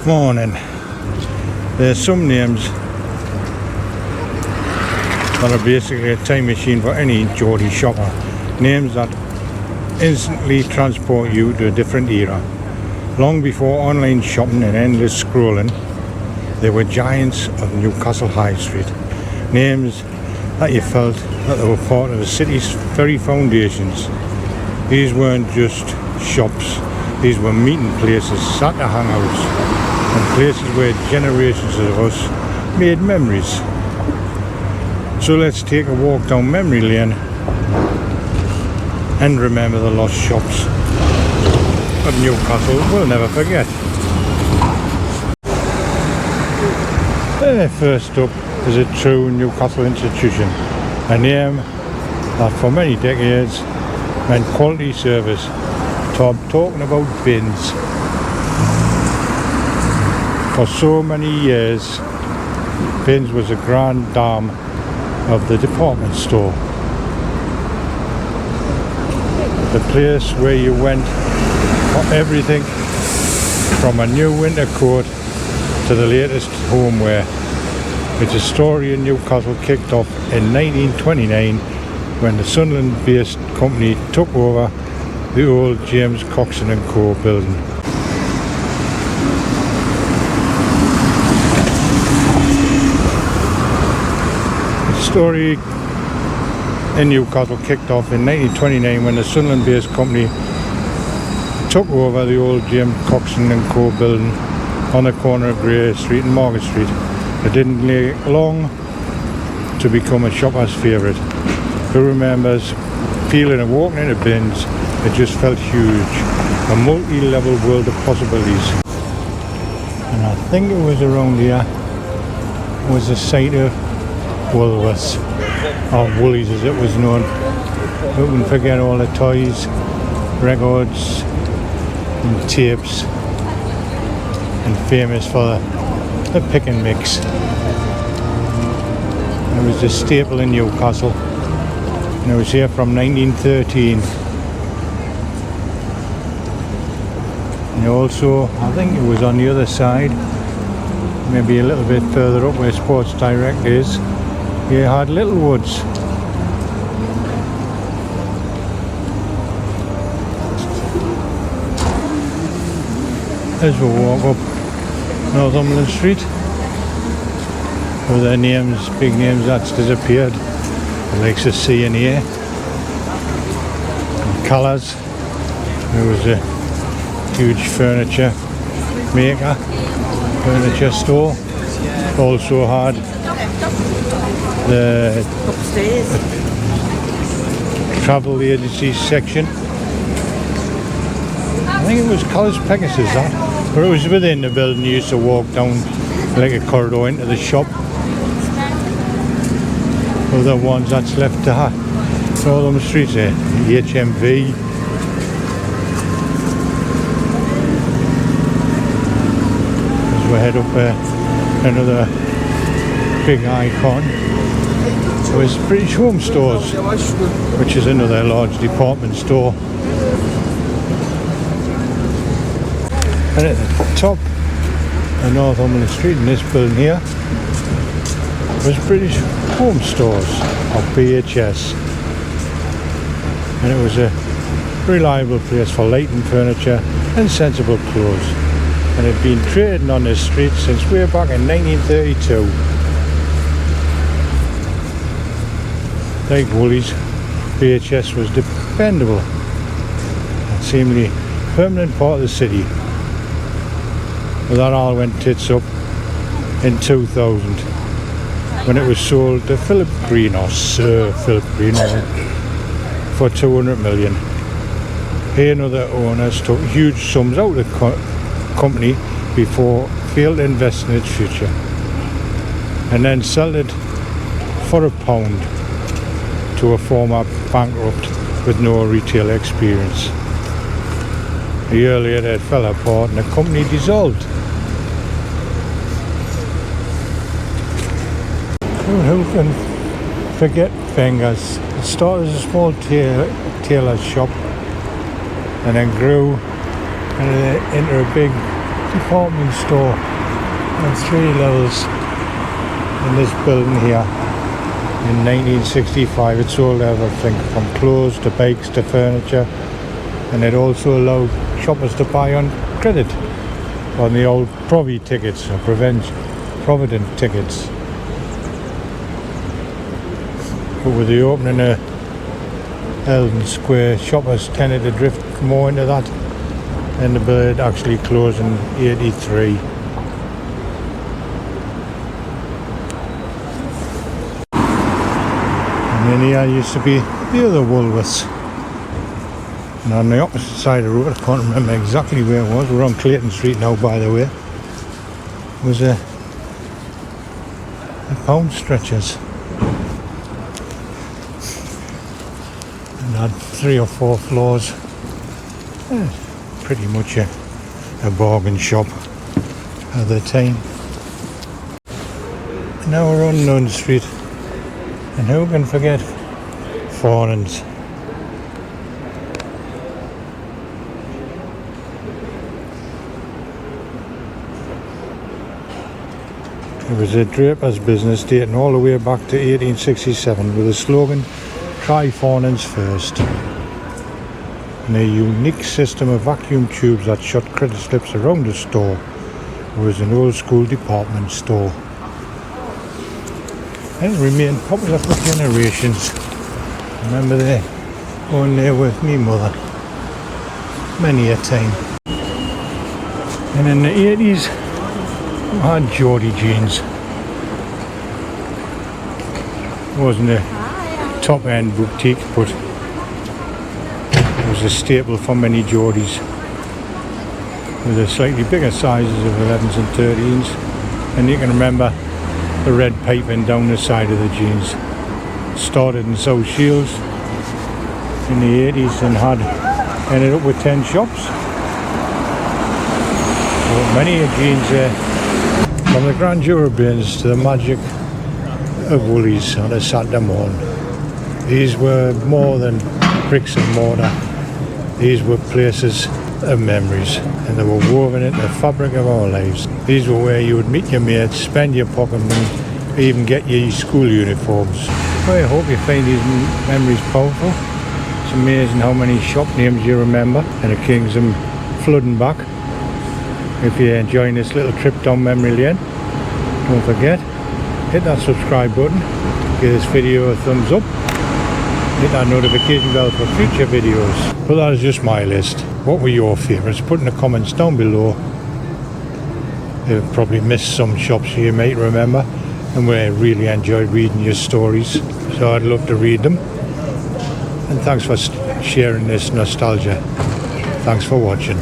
Morning. There's some names that are basically a time machine for any Geordie shopper. Names that instantly transport you to a different era. Long before online shopping and endless scrolling, they were giants of Newcastle High Street. Names that you felt that they were part of the city's very foundations. These weren't just shops, these were meeting places, Saturday hangouts, and places where generations of us made memories. So let's take a walk down memory lane and remember the lost shops of Newcastle we'll never forget. First up is a true Newcastle institution, a name that for many decades meant quality service. So I'm talking about Bins. For so many years, Bins was a grand dame of the department store. The place where you went for everything from a new winter coat to the latest homeware. It's a story in Newcastle kicked off in 1929 when the Sunderland-based company took over the old James Coxon & Co building. The story in Newcastle kicked off in 1929 when the Sunderland-based company took over the old James Coxon & Co building on the corner of Grey Street and Market Street. It didn't take long to become a shopper's favourite. Who remembers feeling and walking into Bins? It just felt huge, a multi-level world of possibilities. And I think it was around here was the site of Woolworths, or Woolies as it was known. Who can forget all the toys, records and tapes, and famous for the pick and mix. It was a staple in Newcastle, and it was here from 1913. And also, I think it was on the other side, maybe a little bit further up where Sports Direct is, you had Littlewoods. As we walk up Northumberland Street, with their names, big names that's disappeared, the likes of C and A, and Colours. There was a huge furniture maker, furniture store. Also had the travel agency section. I think it was College Pegasus that, but it was within the building. You used to walk down like a corridor into the shop. Other ones that's left to Northumberland Street there, the HMV. As we head up another big icon was British Home Stores, which is another large department store. And at the top of Northumberland Street in this building here was British Home Stores, or BHS, and it was a reliable place for lighting, furniture and sensible clothes, and it had been trading on this street since way back in 1932. Like Woolies, BHS was dependable and seemingly permanent part of the city. But that all went tits up in 2000 when it was sold to Philip Green, or Sir Philip Green, for 200 million. He and other owners took huge sums out of the company before failed to invest in its future, and then sold it for £1 to a former bankrupt with no retail experience. A year later it fell apart and the company dissolved. Who can forget Fingers? It started as a small tailor's shop and then grew into a big department store on 3 levels in this building here. In 1965 it sold everything from clothes to bikes to furniture, and it also allowed shoppers to buy on credit on the old Provi tickets or Provident tickets. But with the opening of Eldon Square, shoppers tended to drift more into that, and the building actually closed in 83. And then here used to be the other Woolworths. And on the opposite side of the road, I can't remember exactly where it was, we're on Clayton Street now by the way, was a pound stretchers. And had 3 or 4 floors. Pretty much a bargain shop at the time. Now we're on Nun Street, and who can forget Fornans? It was a draper's business dating all the way back to 1867 with the slogan, "Try Fornans first." And a unique system of vacuum tubes that shot credit slips around the store. It was an old school department store. And it remained popular for generations. I remember going there with me mother many a time. And in the 80s I had Geordie jeans. It wasn't a top end boutique, but it was a staple for many Geordies, with the slightly bigger sizes of 11s and 13s. And you can remember the red piping down the side of the jeans. Started in South Shields in the 80s and ended up with 10 shops. So many of jeans there. From the grandeur of bins to the magic of Woolies on a Saturday morning. These were more than bricks and mortar. These were places of memories, and they were woven into the fabric of our lives. These were where you would meet your mates, spend your pocket money, even get your school uniforms. Well, I hope you find these memories powerful. It's amazing how many shop names you remember, and the Kingston flooding back. If you're enjoying this little trip down memory lane, don't forget, hit that subscribe button, give this video a thumbs up, hit that notification bell for future videos. But that is just my list. What were your favourites? Put in the comments down below. You've probably missed some shops you might remember, and we really enjoyed reading your stories, so I'd love to read them. And thanks for sharing this nostalgia. Thanks for watching.